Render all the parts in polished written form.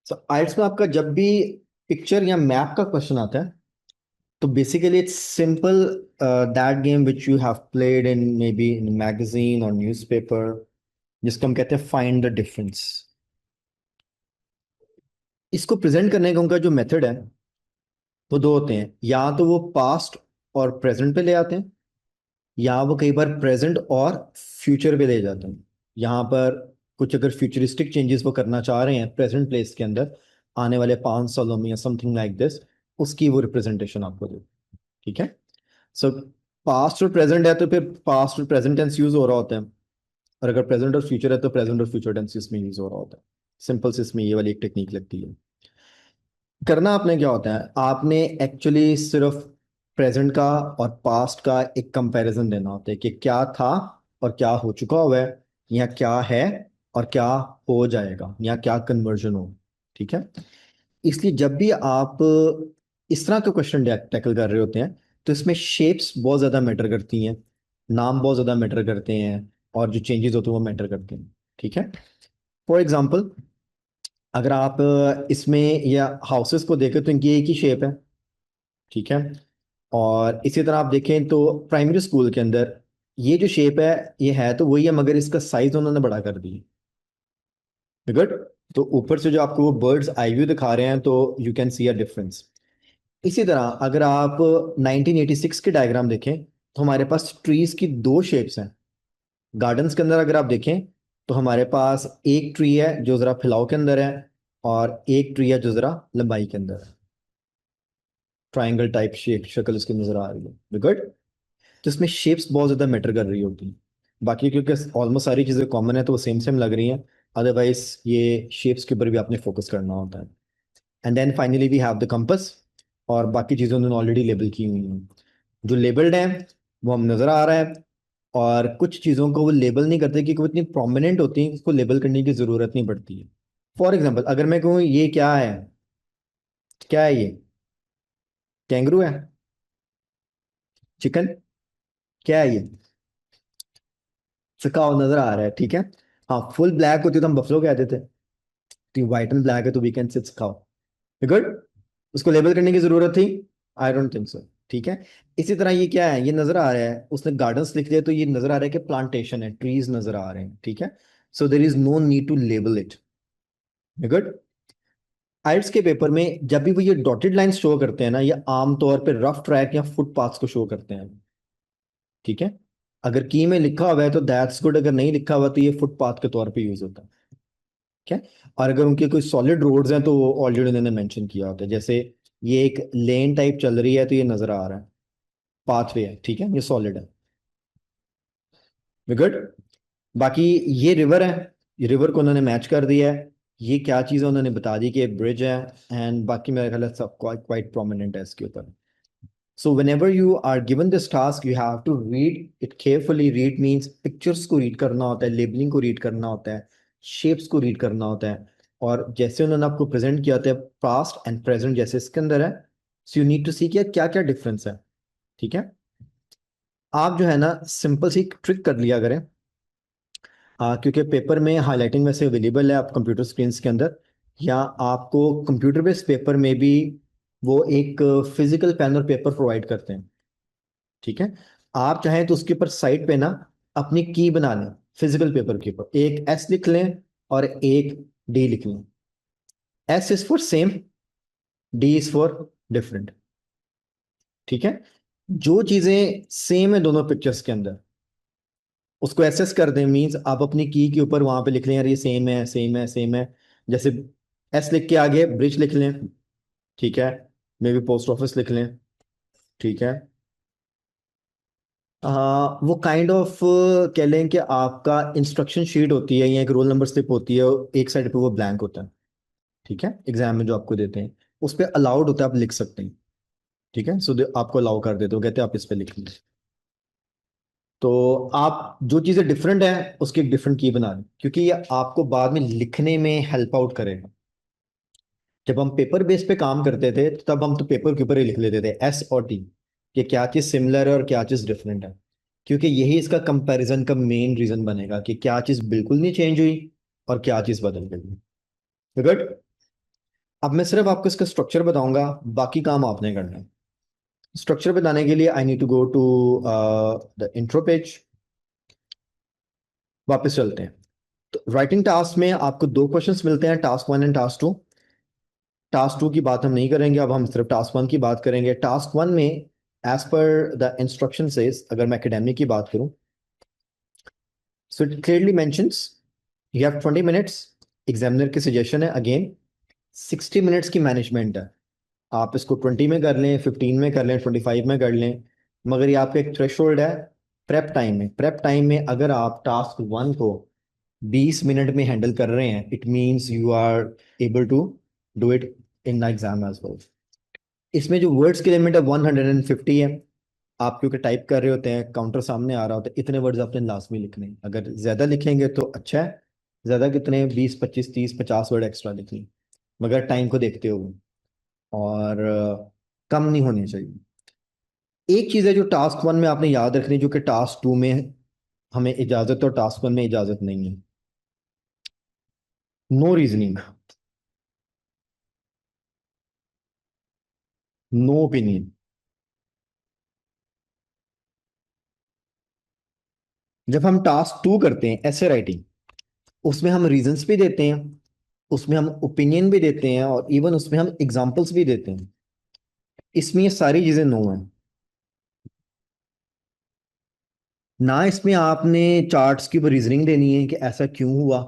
आइट्स में आपका जब भी पिक्चर या मैप का क्वेश्चन आता है तो basically it's simple that game which you have played in may be in magazine और न्यूज़पेपर, जिसको हम कहते हैं फाइंड द डिफरेंस। इसको प्रेजेंट करने का उनका जो मेथड है वो दो होते हैं, या तो वो पास्ट और प्रेजेंट पे ले आते हैं, या वो कई बार प्रेजेंट और फ्यूचर पे ले जाते हैं। यहाँ पर कुछ अगर फ्यूचरिस्टिक चेंजेस वो करना चाह रहे हैं प्रेजेंट प्लेस के अंदर आने वाले 5 सालों में या समथिंग लाइक दिस, उसकी वो रिप्रेजेंटेशन आपको दे। ठीक है। सो पास्ट और प्रेजेंट है तो फिर पास्ट और प्रेजेंट टेंस यूज हो रहा होता है, और अगर प्रेजेंट और फ्यूचर है तो प्रेजेंट और फ्यूचर टेंस इसमें यूज हो रहा होता है। सिंपल से इसमें ये वाली एक टेक्निक लगती है। करना आपने क्या होता है, आपने एक्चुअली सिर्फ प्रेजेंट का और पास्ट का एक कंपैरिजन देना होता है कि क्या था और क्या हो चुका हुआ है, या क्या है और क्या हो जाएगा, या क्या कन्वर्जन हो। ठीक है। इसलिए जब भी आप इस तरह के क्वेश्चन टैकल कर रहे होते हैं तो इसमें शेप्स बहुत ज्यादा मैटर करती हैं, नाम बहुत ज्यादा मैटर करते हैं, और जो चेंजेस होते हैं वो मैटर करते हैं। ठीक है। फॉर एग्जाम्पल, अगर आप इसमें या हाउसेस को देखें तो इनकी एक ही शेप है। ठीक है। और इसी तरह आप देखें तो प्राइमरी स्कूल के अंदर ये जो शेप है ये है तो वही है, मगर इसका साइज उन्होंने बड़ा कर दिया। गुड। तो ऊपर से जो आपको वो बर्ड्स आई व्यू दिखा रहे हैं तो you can see a difference. इसी तरह अगर आप 1986 के डायग्राम देखें तो हमारे पास ट्रीज की दो शेप्स हैं। गार्डन्स के अंदर अगर आप देखें तो हमारे पास एक ट्री है जो जरा फैलाव के अंदर है, और एक ट्री है जो जरा लंबाई के अंदर है। ट्राइंगल टाइप शेप शक्ल इसकी नजर आ रही है। गुड। तो इसमें शेप्स बहुत ज्यादा मैटर कर रही होती हैं। बाकी क्योंकि ऑलमोस्ट सारी चीजें कॉमन है तो वो सेम सेम लग रही हैं, अदरवाइज ये शेप्स के ऊपर भी आपने फोकस करना होता है। And then finally we have the compass, और बाकी चीजें उन्होंने ऑलरेडी लेबल की हुई हैं। जो लेबल्ड है वो हम नजर आ रहा है, और कुछ चीजों को वो लेबल नहीं करते क्योंकि वो इतनी प्रोमिनेंट होती है कि उसको लेबल करने की जरूरत नहीं पड़ती है। फॉर एग्जाम्पल, अगर मैं कहूँ ये क्या है, क्या है ये, कैंगरू है, चिकन, क्या है ये, सिकाओ नजर आ रहा है। ठीक है। हाँ, फुल ब्लैक होती तो हम बफलो कहते थे, तो व्हाइट एंड ब्लैक है तो वी कैन से सिकाओ। गुड। उसको लेबल करने की जरूरत थी? I don't think so. ठीक है। इसी तरह ये क्या है, ये नजर आ रहा है, उसने गार्डन्स लिख दिया तो ये नजर आ रहा है कि प्लांटेशन है, ट्रीज नजर आ रहे हैं। ठीक है। So there is no need to label it. Good. आइट्स के पेपर में जब भी वो ये डॉटेड लाइंस शो करते हैं ना, ये आमतौर पे रफ ट्रैक या फुटपाथ्स को शो करते हैं। ठीक है। अगर की में लिखा हुआ है तो दैट्स गुड, अगर नहीं लिखा हुआ तो ये फुटपाथ के तौर पे यूज होता है। ठीक है। और अगर उनके कोई सॉलिड रोड्स हैं तो ऑलरेडी उन्होंने मेंशन किया होता है, जैसे ये एक लेन टाइप चल रही है तो ये नजर आ रहा है, पाथवे है। ठीक है, ये सॉलिड है। गुड। बाकी ये रिवर है, ये रिवर को उन्होंने मैच कर दिया है। ये क्या चीज़ है उन्होंने बता दी कि ब्रिज है। एंड बाकी मेरा ख्याल है सब क्वाइट क्वाइट प्रोमिनेंट है इसके ऊपर। सो whenever you are given this task you have to read it carefully. read means pictures को रीड करना होता है, लेबलिंग को रीड करना होता है, शेप्स को रीड करना होता है, और जैसे उन्होंने आपको प्रेजेंट किया होता है पास्ट एंड प्रेजेंट जैसे इसके अंदर है, सो यू नीड टू सी कि क्या क्या डिफरेंस है। ठीक है। आप जो है ना सिंपल सी ट्रिक कर लिया करें, क्योंकि पेपर में हाईलाइटिंग वैसे अवेलेबल है आप कंप्यूटर स्क्रीन के अंदर, या आपको कंप्यूटर बेस्ड पेपर में भी वो एक फिजिकल पेन और पेपर प्रोवाइड करते हैं। ठीक है। आप चाहें तो उसके ऊपर साइड पे ना अपनी की बना लें, फिजिकल पेपर के ऊपर एक एस लिख लें और एक डी लिख लें। S is for same, D is for different. ठीक है। जो चीजें सेम है दोनों पिक्चर्स के अंदर उसको एसेस कर दें, मींस आप अपनी की के ऊपर वहां पे लिख लें यार ये सेम है सेम है सेम है। जैसे एस लिख के आगे ब्रिज लिख लें। ठीक है। मे बी पोस्ट ऑफिस लिख लें। ठीक है। वो काइंड ऑफ कह लें कि आपका इंस्ट्रक्शन शीट होती है या एक रोल नंबर स्लिप होती है, एक साइड पे वो ब्लैंक होता है। ठीक है। एग्जाम में जो आपको देते हैं उस पर अलाउड होता है, आप लिख सकते हैं। ठीक है। सो आपको अलाउ कर देते हो, कहते हैं आप इस पे लिख लीजिए। तो आप जो चीज़ें डिफरेंट है उसकी एक डिफरेंट की बना लें, क्योंकि ये आपको बाद में लिखने में हेल्प आउट करेगा। जब हम पेपर बेस पे काम करते थे तो तब हम तो पेपर के ऊपर ही लिख लेते थे एस और टी, कि क्या चीज़ सिमिलर है और क्या चीज़ डिफरेंट है, क्योंकि यही इसका कंपैरिजन का मेन रीजन बनेगा कि क्या चीज़ बिल्कुल नहीं चेंज हुई और क्या चीज़ बदल गई। गुड। अब मैं सिर्फ आपको इसका स्ट्रक्चर बताऊंगा, बाकी काम आपने करना है। स्ट्रक्चर बताने के लिए I need to go to the intro page. वापस चलते हैं। तो राइटिंग टास्क में आपको दो क्वेश्चंस मिलते हैं, task one and task two. Task two की बात हम नहीं करेंगे, अब हम सिर्फ टास्क वन की बात करेंगे। टास्क वन में as per the instruction says, अगर मैं एकेडमिक की बात करूं, so it clearly mentions you have 20 minutes. Examiner की सजेशन है अगेन 60 मिनट्स की मैनेजमेंट है। आप इसको 20 में कर लें, 15 में कर लें, 25 में कर लें, मगर ये आपका एक थ्रेशोल्ड है। प्रेप टाइम में अगर आप टास्क वन को 20 मिनट में हैंडल कर रहे हैं, it means you are able to do it in the exam as well. इसमें जो वर्ड्स की लिमिट है 150 है। आप क्योंकि टाइप कर रहे होते हैं, काउंटर सामने आ रहा होता है, इतने वर्ड्स आपने लाजमी लिखने हैं। अगर ज्यादा लिखेंगे तो अच्छा है, ज्यादा कितने, 20 25 30 50 वर्ड एक्स्ट्रा लिखिए, मगर टाइम को देखते हुए। और कम नहीं होनी चाहिए। एक चीज है जो टास्क वन में आपने याद रखनी, जो कि टास्क टू में हमें इजाजत है और टास्क वन में इजाजत नहीं है। No reasoning, no opinion. जब हम टास्क टू करते हैं ऐसे राइटिंग, उसमें हम रीजंस भी देते हैं, उसमें हम ओपिनियन भी देते हैं, और इवन उसमें हम एग्जांपल्स भी देते हैं। इसमें ये सारी चीजें नो है। ना इसमें आपने चार्ट्स की रीजनिंग देनी है कि ऐसा क्यों हुआ,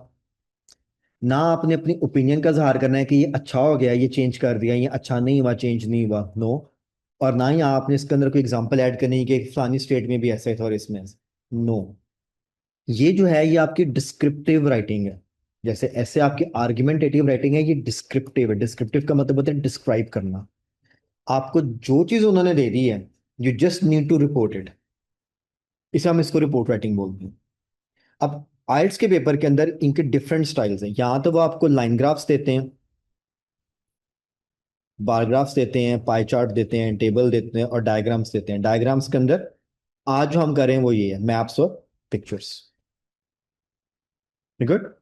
ना आपने अपनी ओपिनियन का इजहार करना है कि ये अच्छा हो गया, ये चेंज कर दिया, ये अच्छा नहीं हुआ, चेंज नहीं हुआ, नो। और ना ही आपने इसके अंदर कोई एग्जांपल ऐड करनी है कि फलानी स्टेट में भी ऐसा था और इसमें, नो। ये जो है ये आपकी डिस्क्रिप्टिव राइटिंग है। जैसे ऐसे आपकी आर्ग्यूमेंटेटिव राइटिंग है, ये डिस्क्रिप्टिव है। डिस्क्रिप्टिव का मतलब होता है डिस्क्राइब करना। आपको जो चीज उन्होंने दे दी है, you just need to report it. इसे हम इसको रिपोर्ट राइटिंग बोलते हैं। अब आइल्स के पेपर के अंदर इनके डिफरेंट स्टाइल्स हैं। यहाँ तो वो आपको लाइन ग्राफ्स देते हैं, बार ग्राफ्स देते हैं, पाई चार्ट देते हैं, टेबल देते हैं, और डायग्राम्स देते हैं। डायग्राम्स के अंदर आज जो हम कर रहे हैं वो ये है, मैप्स और पिक्चर्स। गुड।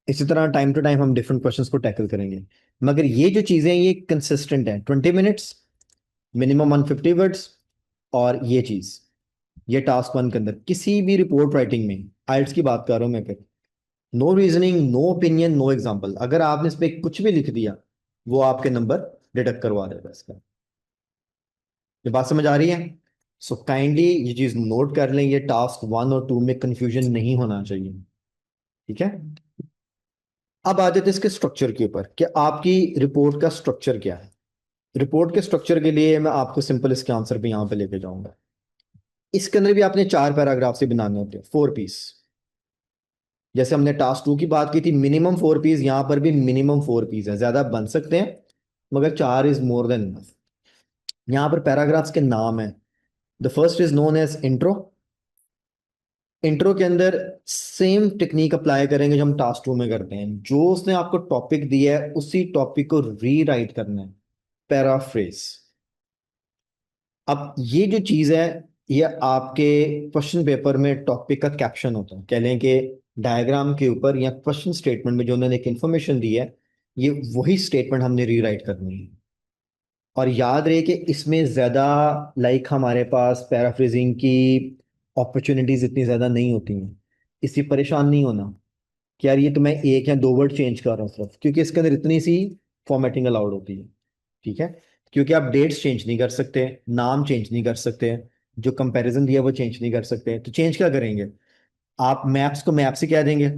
इसी तरह टाइम टू टाइम हम डिफरेंट क्वेश्चंस को टैकल करेंगे, मगर ये जो चीजें हैं ये कंसिस्टेंट है। 20 मिनट्स, मिनिमम 150 वर्ड्स, और ये चीज, ये टास्क वन के अंदर किसी भी रिपोर्ट राइटिंग में, आइल्स की बात कर रहा हूं मैं फिर, no reasoning, no opinion, no example. अगर आपने इस पे कुछ भी लिख दिया, वो आपके नंबर डिडक्ट करवा देगा इसका। ये बात समझ आ रही है? सो काइंडली ये चीज नोट कर लें, ये टास्क वन और टू में कंफ्यूजन नहीं होना चाहिए। ठीक है। अब आ जाते हैं इसके स्ट्रक्चर के ऊपर कि आपकी रिपोर्ट का स्ट्रक्चर क्या है। रिपोर्ट के स्ट्रक्चर के लिए मैं आपको सिंपल इसके आंसर पे यहाँ पे लेके जाऊंगा। इसके अंदर भी आपने 4 पैराग्राफ से बनाने होते हैं, 4 पीस। जैसे हमने टास्क टू की बात की थी, मिनिमम 4 पीस, यहाँ पर भी मिनिमम 4 पीस है। ज्यादा बन सकते हैं, मगर 4 इज मोर देन इनफ। यहाँ पर पैराग्राफ्स के नाम है। The first is known as intro. Intro के अंदर सेम टेक्निक अप्लाई करेंगे जो हम टास्क टू में करते हैं। जो उसने आपको टॉपिक दिया है उसी टॉपिक को रीराइट करना है, पैराफ्रेज। अब ये जो चीज है, ये आपके क्वेश्चन पेपर में टॉपिक का कैप्शन होता है। कह लें कि डायग्राम के ऊपर या क्वेश्चन स्टेटमेंट में जो उन्होंने एक इंफॉर्मेशन दी है, ये वही स्टेटमेंट हमने रीराइट करनी है। और याद रहे कि इसमें ज्यादा हमारे पास पैराफ्रेजिंग की अपॉर्चुनिटीज इतनी ज्यादा नहीं होती हैं। इससे परेशान नहीं होना कि यार ये तो मैं एक या दो वर्ड चेंज कर रहा हूँ सिर्फ, क्योंकि इसके अंदर इतनी सी फॉर्मेटिंग अलाउड होती है। ठीक है। क्योंकि आप डेट्स चेंज नहीं कर सकते, नाम चेंज नहीं कर सकते, जो कंपैरिजन दिया वो चेंज नहीं कर सकते, तो चेंज क्या करेंगे? आप मैप्स को मैप्स ही कह देंगे,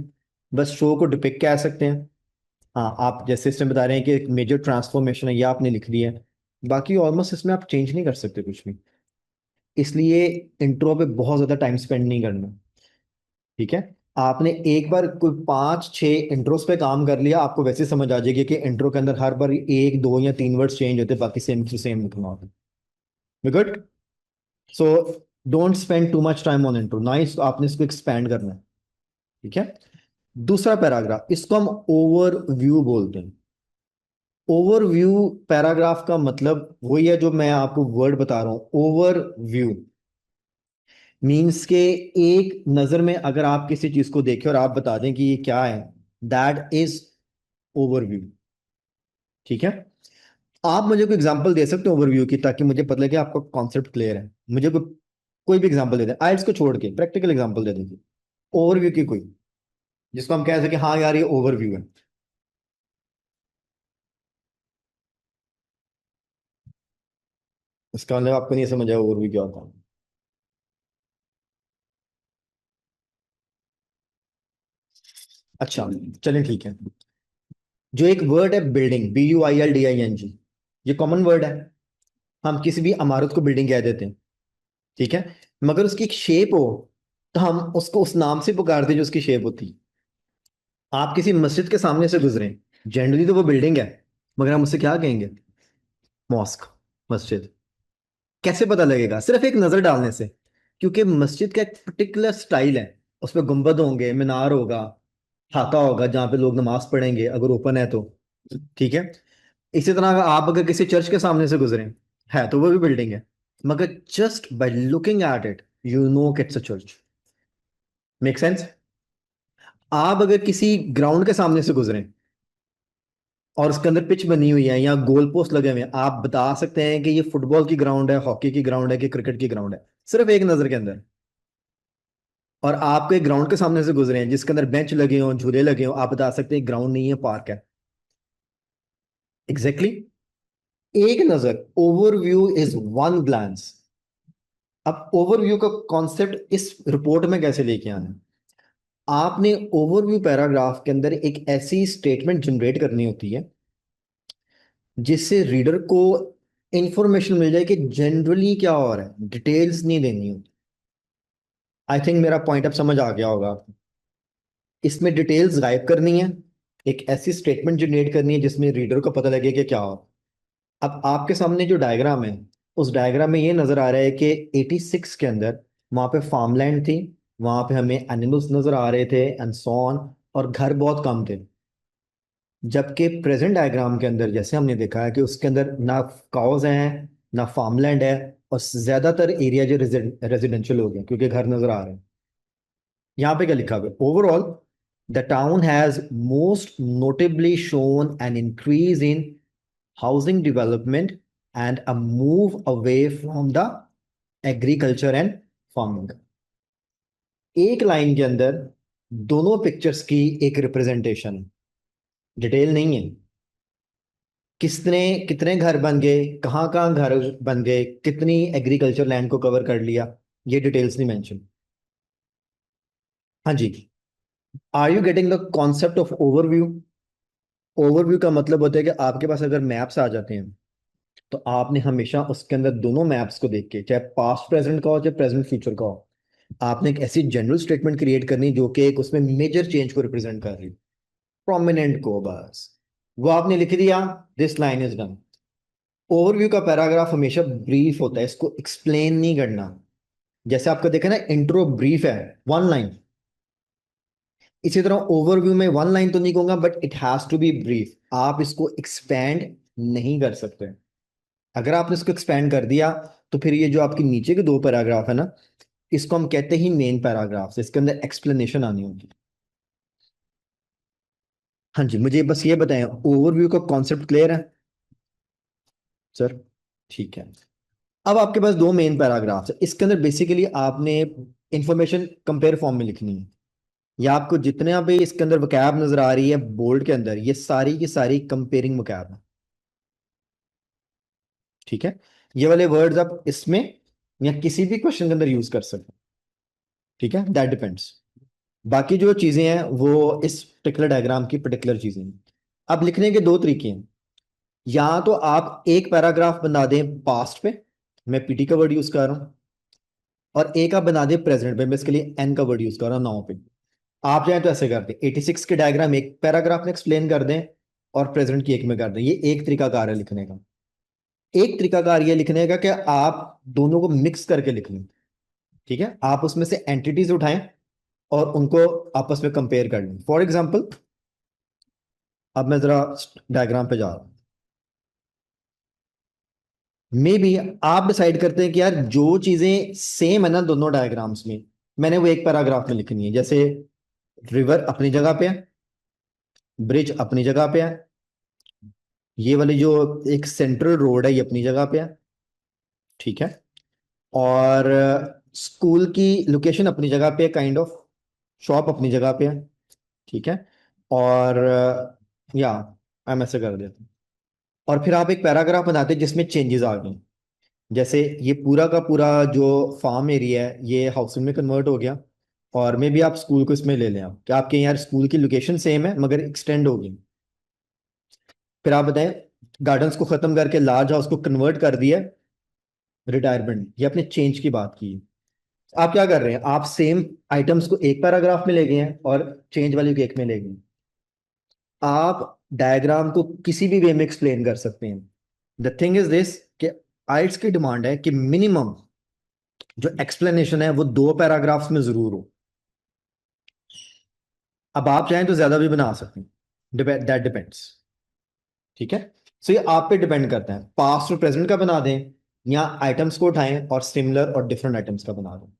बस शो को डिपिक्ट कह सकते हैं। हाँ, आप जैसे इसमें बता रहे हैं कि एक मेजर ट्रांसफॉर्मेशन है, ये आपने लिख दिया है। बाकी ऑलमोस्ट इसमें आप चेंज नहीं कर सकते कुछ भी। इसलिए इंट्रो पे बहुत ज्यादा टाइम स्पेंड नहीं करना। ठीक है। आपने एक बार कोई 5 6 इंट्रोस पे काम कर लिया, आपको वैसे समझ आ जाएगी कि इंट्रो के अंदर हर बार एक दो या तीन वर्ड्स चेंज होते, बाकी सेम टू सेम लिखना होता है। Good. So don't spend too much time on intro, ना ही आपने इसको एक्सपैंड करना है। ठीक है। दूसरा पैराग्राफ, इसको हम ओवरव्यू बोलते हैं। ओवरव्यू पैराग्राफ का मतलब वही है जो मैं आपको वर्ड बता रहा हूं, ओवरव्यू। मीन्स के एक नजर में अगर आप किसी चीज को देखें और आप बता दें कि ये क्या है, दैट इज ओवरव्यू। ठीक है। आप मुझे कोई एग्जांपल दे सकते हो ओवरव्यू की, ताकि मुझे पता लगे कि आपका कॉन्सेप्ट क्लियर है। मुझे कोई भी एग्जांपल दे दें, आइल्स को छोड़ के प्रैक्टिकल एग्जांपल दे दीजिए ओवरव्यू की कोई, जिसको हम कह सके हाँ यार ये ओवरव्यू है। इसका मतलब आपको नहीं समझ आया ओवरव्यू क्या होता है। अच्छा, चलें ठीक है। जो एक वर्ड है बिल्डिंग, BUILDING, ये कॉमन वर्ड है। हम किसी भी इमारत को बिल्डिंग कह देते हैं, ठीक है। मगर उसकी एक शेप हो तो हम उसको उस नाम से पुकारते हैं जो उसकी शेप होती है। आप किसी मस्जिद के सामने से गुजरे, जनरली तो वो बिल्डिंग है, मगर हम उससे क्या कहेंगे? मॉस्क, मस्जिद। कैसे पता लगेगा? सिर्फ एक नजर डालने से। क्योंकि मस्जिद का एक पर्टिकुलर स्टाइल है, उस पर गुंबद होंगे, मीनार होगा, हाता होगा जहाँ पे लोग नमाज पढ़ेंगे अगर ओपन है तो, ठीक है। इसी तरह आप अगर किसी चर्च के सामने से गुजरे, है तो वो भी बिल्डिंग है, मगर just by looking at it you know it's a church. Make sense? आप अगर किसी ग्राउंड के सामने से गुजरे और उसके अंदर पिच बनी हुई है या गोल पोस्ट लगे हुए हैं, आप बता सकते हैं कि ये फुटबॉल की ग्राउंड है, हॉकी की ग्राउंड है कि क्रिकेट की ग्राउंड है, सिर्फ एक नजर के अंदर। और आप एक ग्राउंड के सामने से गुजरे हैं जिसके अंदर बेंच लगे हों, झूले लगे हों, आप बता सकते हैं ग्राउंड नहीं है, पार्क है। एग्जैक्टली exactly, एक नजर। Overview is one glance. अब ओवरव्यू का कॉन्सेप्ट इस रिपोर्ट में कैसे लेके आना है? आपने ओवरव्यू पैराग्राफ के अंदर एक ऐसी स्टेटमेंट जनरेट करनी होती है जिससे रीडर को इंफॉर्मेशन मिल जाए कि जनरली क्या हो रहा है, डिटेल्स नहीं देनी होती। आई थिंक मेरा पॉइंट अब समझ आ गया होगा आपको। इसमें डिटेल्स गायब करनी है, एक ऐसी स्टेटमेंट जनरेट करनी है जिसमें रीडर को पता लगे कि क्या हो। अब आपके सामने जो डायग्राम है, उस डायग्राम में ये नजर आ रहा है कि 86 के अंदर वहां पे फार्मलैंड थी, वहां पे हमें एनिमल्स नजर आ रहे थे एंड सो ऑन, और घर बहुत कम थे। जबकि प्रेजेंट डायग्राम के अंदर जैसे हमने देखा है कि उसके अंदर ना काउज हैं, ना फार्मलैंड है, और ज्यादातर एरिया जो रेजिडेंशियल हो गया क्योंकि घर नजर आ रहे हैं। यहाँ पे क्या लिखा हुआ है? Overall the town has most notably shown an increase in housing development and a move away from the agriculture and farming। एक लाइन के अंदर दोनों पिक्चर्स की एक रिप्रेजेंटेशन है, डिटेल नहीं है। किसने कितने घर बन गए, कहाँ कहाँ घर बन गए, कितनी एग्रीकल्चर लैंड को कवर कर लिया, ये डिटेल्स नहीं मेंशन। हाँ जी। Are you getting the concept of overview? Overview का मतलब होता है कि आपके पास अगर मैप्स आ जाते हैं तो आपने हमेशा उसके अंदर दोनों मैप्स को देख के, चाहे पास्ट प्रेजेंट का हो चाहे प्रेजेंट फ्यूचर का हो, आपने एक ऐसी जनरल स्टेटमेंट क्रिएट करनी जो कि एक उसमें मेजर चेंज को रिप्रेजेंट कर रही, प्रोमिनेंट को, बस वो आपने लिख दिया। This line is done. Overview का पैराग्राफ हमेशा ब्रीफ होता है, इसको एक्सप्लेन नहीं करना। जैसे आपको देखा ना, इंट्रो ब्रीफ है, वन लाइन। इसी तरह ओवरव्यू में वन लाइन तो नहीं कहूंगा, but it has to be brief. आप इसको एक्सपैंड नहीं कर सकते। अगर आपने इसको एक्सपैंड कर दिया तो फिर ये जो आपके नीचे के दो पैराग्राफ है ना, इसको हम कहते ही मेन पैराग्राफ, इसके अंदर एक्सप्लेनेशन आनी होगी। हाँ जी, मुझे बस ये बताएं, ओवरव्यू का कॉन्सेप्ट क्लियर है सर? ठीक है। अब आपके पास दो मेन पैराग्राफ्स है, इसके अंदर बेसिकली आपने इंफॉर्मेशन कंपेयर फॉर्म में लिखनी है। या आपको जितने भी इसके अंदर वकैब नजर आ रही है बोल्ड के अंदर, ये सारी की सारी कंपेयरिंग वकैब है, ठीक है। ये वाले वर्ड्स आप इसमें या किसी भी क्वेश्चन के अंदर यूज कर सकते हैं, ठीक है, दैट डिपेंड्स। बाकी जो चीजें हैं वो इस पर्टिकुलर डायग्राम की पर्टिकुलर चीजें हैं। अब लिखने के दो तरीके हैं। या तो आप एक पैराग्राफ बना दें पास्ट पे, मैं पीटी का वर्ड यूज कर रहा हूं, और एक आप बना दें प्रेजेंट पे, मैं इसके लिए एन का वर्ड यूज कर रहा हूं, नाउ पे। आप चाहें तो ऐसे कर दें, 86 के डायग्राम एक पैराग्राफ में एक्सप्लेन कर दें और प्रेजेंट की एक में कर दें, ये एक तरीकाकार है लिखने का। एक तरीकाकार ये लिखने का कि आप दोनों को मिक्स करके लिख लें, ठीक है। आप उसमें से एंटिटीज उठाएं और उनको आपस में कंपेयर कर लें। फॉर एग्जाम्पल, अब मैं जरा डायग्राम पे जा रहा हूं। मे बी आप डिसाइड करते हैं कि यार जो चीजें सेम है ना दोनों डायग्राम्स में, मैंने वो एक पैराग्राफ में लिखनी है। जैसे रिवर अपनी जगह पे है, ब्रिज अपनी जगह पे है, ये वाली जो एक सेंट्रल रोड है ये अपनी जगह पे है, ठीक है। और स्कूल की लोकेशन अपनी जगह पे है, काइंड ऑफ। शॉप अपनी जगह पे है, ठीक है। और या हम ऐसे कर देते हैं। और फिर आप एक पैराग्राफ बनाते हैं जिसमें चेंजेस आ गए। जैसे ये पूरा का पूरा जो फार्म एरिया है ये हाउसिंग में कन्वर्ट हो गया, और मे भी आप स्कूल को इसमें ले लें। आप कि आपके यहाँ स्कूल की लोकेशन सेम है मगर एक्सटेंड होगी। फिर आप बताएं, गार्डन्स को खत्म करके लार्ज हाउस को कन्वर्ट कर दिया रिटायरमेंट, ये आपने चेंज की बात की है। आप क्या कर रहे हैं, आप सेम आइटम्स को एक पैराग्राफ में ले गए हैं और चेंज वाली को एक में ले गए हैं। आप डायग्राम को किसी भी वे में एक्सप्लेन कर सकते हैं। द थिंग इज दिस कि आइट्स की डिमांड है कि मिनिमम जो एक्सप्लेनेशन है वो 2 पैराग्राफ्स में जरूर हो। अब आप चाहें तो ज्यादा भी बना सकते हैं, दैट डिपेंड्स, ठीक है। सो ये आप पे डिपेंड करता है, पास्ट और प्रेजेंट का बना दें या आइटम्स को उठाएं और सिमिलर और डिफरेंट आइटम्स का बना दें।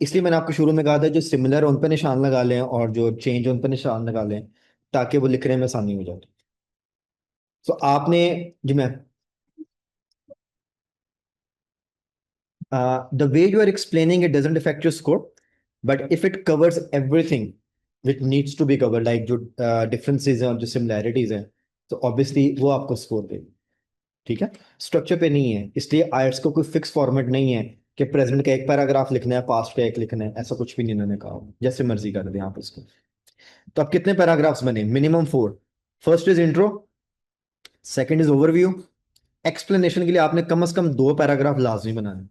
इसलिए मैंने आपको शुरू में कहा था जो सिमिलर है उन पे निशान लगा लें और जो चेंज है उन पे निशान लगा लें, ताकि वो लिखने में आसानी हो जाए। सो आपने, जी मैं, the way you are explaining it doesn't affect your score, but if it covers everything which needs to be covered, like जो differences हैं और जो similarities हैं, तो obviously वो आपको स्कोर देगी, ठीक है। स्ट्रक्चर पे नहीं है, इसलिए आयट्स को कोई फिक्स फॉर्मेट नहीं है कि प्रेजेंट का एक पैराग्राफ लिखना है, पास्ट का एक लिखना है, ऐसा कुछ भी नहीं इन्होंने कहा। जैसे मर्जी कर दें आप उसको। तो अब कितने पैराग्राफ्स बने, minimum 4। First is intro, second is overview. Explanation के लिए आपने कम से कम 2 पैराग्राफ लाजमी बनाने,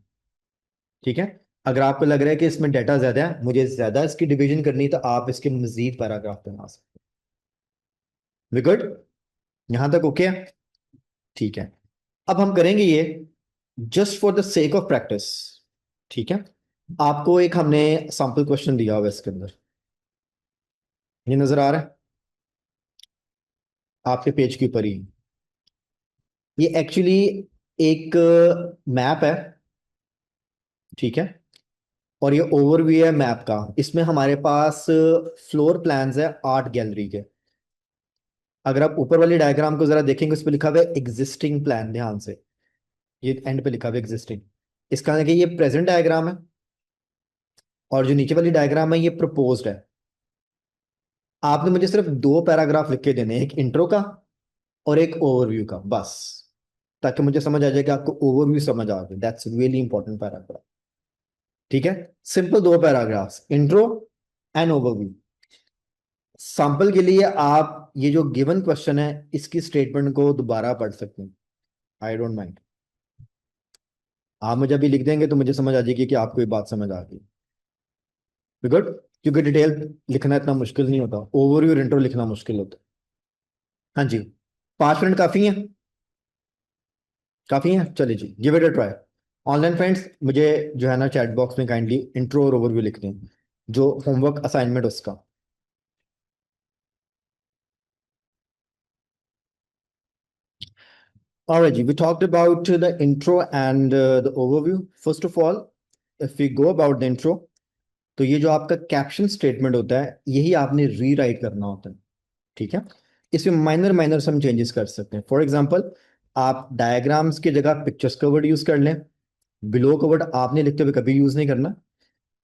ठीक है। अगर आपको लग रहा है कि इसमें डाटा ज्यादा है, मुझे ज्यादा इसकी डिवीजन करनी है, तो आप इसके मजीद पैराग्राफ बना सकते हैं। गुड, यहां तक ओके है, ठीक है। अब हम करेंगे ये just for the sake of practice, ठीक है। आपको एक हमने सैंपल क्वेश्चन दिया हुआ है इसके अंदर, ये नजर आ रहा है आपके पेज के ऊपर ही। ये एक्चुअली एक मैप है, ठीक है। और ये ओवरव्यू है मैप का। इसमें हमारे पास फ्लोर प्लान्स है आर्ट गैलरी के। अगर आप ऊपर वाली डायग्राम को जरा देखेंगे, उस पर लिखा हुआ है एग्जिस्टिंग प्लान, ध्यान से। ये एंड पे लिखा हुआ है एग्जिस्टिंग। इसका मतलब कि ये प्रेजेंट डायग्राम है, और जो नीचे वाली डायग्राम है ये प्रपोज्ड है। आपने मुझे सिर्फ 2 पैराग्राफ लिख के देने हैं, एक इंट्रो का और एक ओवरव्यू का, बस। ताकि मुझे समझ आ जाए कि आपको ओवरव्यू समझ आ गया। दैट्स रियली इंपॉर्टेंट पैराग्राफ, ठीक है। Simple 2 paragraphs, intro and overview. Sample के लिए आप ये जो गिवन क्वेश्चन है इसकी स्टेटमेंट को दोबारा पढ़ सकते हैं, आई डोंट माइंड। आप मुझे अभी लिख देंगे तो मुझे समझ आ जाएगी कि आपको ये बात समझ आ गई। गुड, क्योंकि डिटेल लिखना इतना मुश्किल नहीं होता, ओवरव्यू और इंट्रो लिखना मुश्किल होता है। हाँ जी, 5 मिनट काफी है, काफी है, चलिए जी, give it a try. Online friends मुझे जो है ना चैट बॉक्स में काइंडली इंट्रो और ओवरव्यू लिख दें, जो होमवर्क असाइनमेंट उसका। Alright, जी, we talked about the intro and the overview. First of all, if we go about the intro, तो ये जो आपका कैप्शन स्टेटमेंट होता है यही आपने रीराइट करना होता है, ठीक है। इसमें माइनर माइनर सम चेंजेस कर सकते हैं। फॉर एग्जांपल, आप डायग्राम्स की जगह पिक्चर्स का वर्ड यूज कर लें। बिलो का वर्ड आपने लिखते हुए कभी यूज नहीं करना।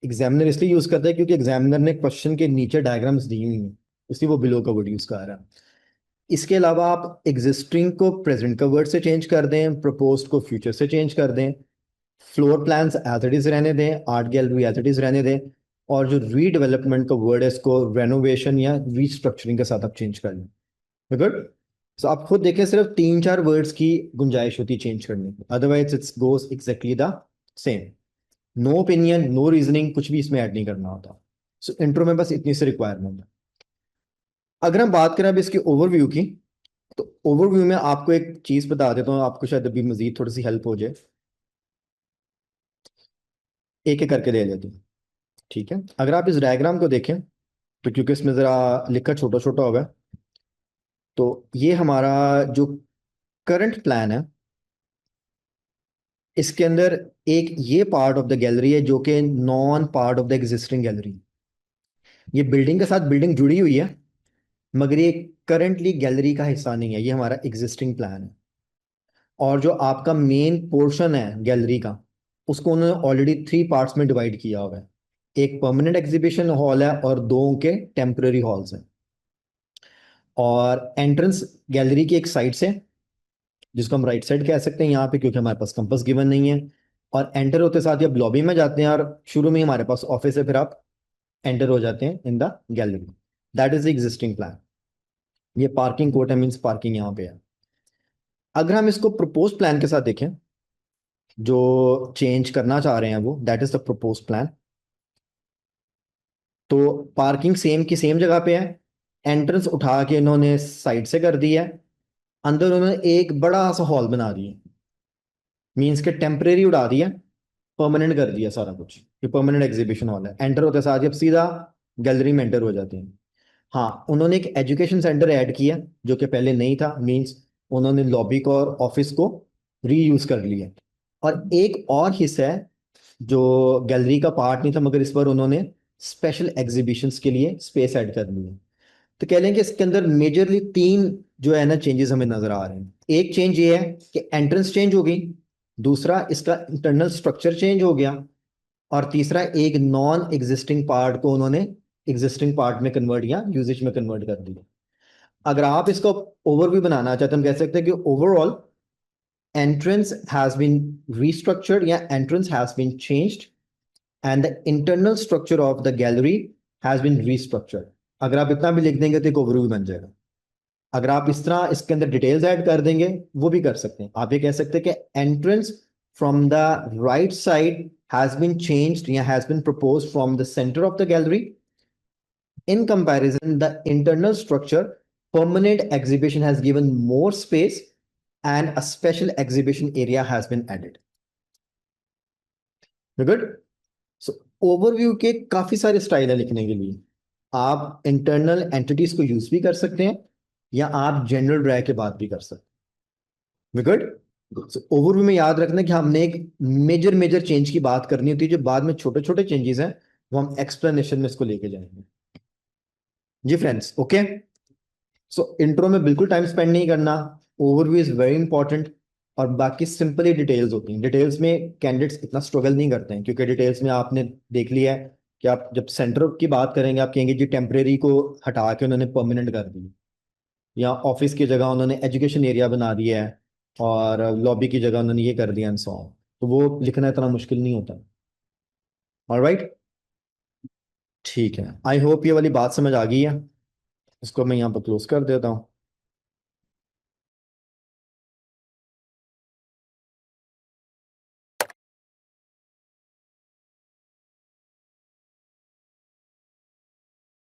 एग्जामिनर इसलिए यूज करता है क्योंकि एग्जामिनर ने क्वेश्चन के नीचे डायग्राम्स दी हुई हैं, इसलिए वो बिलो का वर्ड यूज कर रहा है। इसके अलावा आप एग्जिस्टिंग को प्रेजेंट का वर्ड से चेंज कर दें, प्रपोज्ड को फ्यूचर से चेंज कर दें, floor plans as it is रहने दें, art gallery as it is रहने दें, और जो रीडेवलपमेंट का वर्ड है इसको रेनोवेशन या रीस्ट्रक्चरिंग के साथ आप चेंज कर लें। गुड। सो आप खुद देखें, सिर्फ 3-4 वर्ड्स की गुंजाइश होती है चेंज करने की, otherwise it's goes exactly the same. No opinion, no reasoning, कुछ भी इसमें ऐड नहीं करना होता। सो इंट्रो में बस इतनी सी रिक्वायरमेंट है। अगर हम बात करें अब इसकी ओवरव्यू की, तो ओवरव्यू में आपको एक चीज बता देता हूँ, आपको शायद अभी मजीद थोड़ी सी हेल्प हो जाए। एक एक करके दे देते हैं, ठीक है। अगर आप इस डायग्राम को देखें, तो क्योंकि इसमें जरा लिखा छोटा छोटा होगा, तो ये हमारा जो करंट प्लान है, इसके अंदर एक ये पार्ट ऑफ द गैलरी है जो कि non part of the existing gallery. ये बिल्डिंग के साथ बिल्डिंग जुड़ी हुई है, मगर ये करंटली गैलरी का हिस्सा नहीं है, ये हमारा एग्जिस्टिंग प्लान है। और जो आपका मेन पोर्शन है गैलरी का, उसको उन्होंने ऑलरेडी 3 पार्ट्स में डिवाइड किया हुआ है। एक परमानेंट एग्जीबिशन हॉल है और दो उनके टेम्पररी हॉल्स हैं। और एंट्रेंस गैलरी की एक साइड से, जिसको हम राइट साइड कह सकते हैं यहाँ पे, क्योंकि हमारे पास कंपास गिवन नहीं है। और एंटर होते साथ ही आप लॉबी में जाते हैं, और शुरू में ही हमारे पास ऑफिस है, फिर आप एंटर हो जाते हैं in the gallery. That is the existing plan. ये पार्किंग कोर्ट है, मीन्स पार्किंग यहाँ पे है। अगर हम इसको प्रपोज प्लान के साथ देखें, जो चेंज करना चाह रहे हैं वो, that is the propose plan. तो पार्किंग सेम की सेम जगह पे है। एंट्रेंस उठा के इन्होंने साइड से कर दी है। अंदर उन्होंने एक बड़ा सा हॉल बना दिया, मीन्स के टेम्परेरी उड़ा दिया, परमानेंट कर दिया सारा कुछ। ये परमानेंट एग्जीबिशन हॉल है। एंटर होते साथ ही आप सीधा गैलरी में एंटर हो जाते हैं। हाँ, उन्होंने एक एजुकेशन सेंटर ऐड किया जो कि पहले नहीं था, मींस उन्होंने लॉबी को और ऑफिस को रीयूज कर लिया। और एक और हिस्सा है जो गैलरी का पार्ट नहीं था, मगर इस पर उन्होंने स्पेशल एग्जीबिशंस के लिए स्पेस ऐड कर ली है। तो कह लेंगे इसके अंदर मेजरली 3 जो है ना चेंजेस हमें नजर आ रहे हैं। एक चेंज ये है कि एंट्रेंस चेंज हो गई, दूसरा इसका इंटरनल स्ट्रक्चर चेंज हो गया, और तीसरा एक नॉन एग्जिस्टिंग पार्ट को उन्होंने एग्जिस्टिंग पार्ट में कन्वर्ट या यूजेज में कन्वर्ट कर दिया। अगर आप इसको ओवरव्यू बनाना चाहते हैं, हम कह सकते हैं कि overall entrance has been restructured या entrance has been changed and the internal structure of the gallery has been restructured। अगर आप इतना भी लिख देंगे तो एक ओवरव्यू बन जाएगा। अगर आप इस तरह इसके अंदर डिटेल्स ऐड कर देंगे, वो भी कर सकते हैं। आप ये कह सकते हैं कि entrance from the right side has been changed या has been proposed from the centre of the gallery. In comparison, the internal structure, permanent exhibition has given more space and a special exhibition area has been added. Good? So, overview के काफी सारे style है लिखने के लिए। आप internal entities को use भी कर सकते हैं, या आप जनरल ड्राई के बाद भी कर सकते हैं। गुड। सो ओवरव्यू में याद रखना कि हमने एक मेजर मेजर चेंज की बात करनी होती है, जो बाद में छोटे छोटे चेंजेस हैं वो हम एक्सप्लेनेशन में इसको लेके जाएंगे। जी फ्रेंड्स, ओके। सो इंट्रो में बिल्कुल टाइम स्पेंड नहीं करना। Overview is very important. और बाकी सिंपली डिटेल्स होती हैं। डिटेल्स में कैंडिडेट्स इतना स्ट्रगल नहीं करते हैं, क्योंकि डिटेल्स में आपने देख लिया है कि आप जब सेंटर की बात करेंगे, आप कहेंगे जी टेम्परेरी को हटा के उन्होंने परमानेंट कर दी, या ऑफिस की जगह उन्होंने एजुकेशन एरिया बना दिया है, और लॉबी की जगह उन्होंने ये कर दिया एंड सो ऑन। तो वो लिखना इतना मुश्किल नहीं होता। ऑलराइट, ठीक है। आई होप ये वाली बात समझ आ गई है। इसको मैं यहाँ पर क्लोज कर देता हूँ।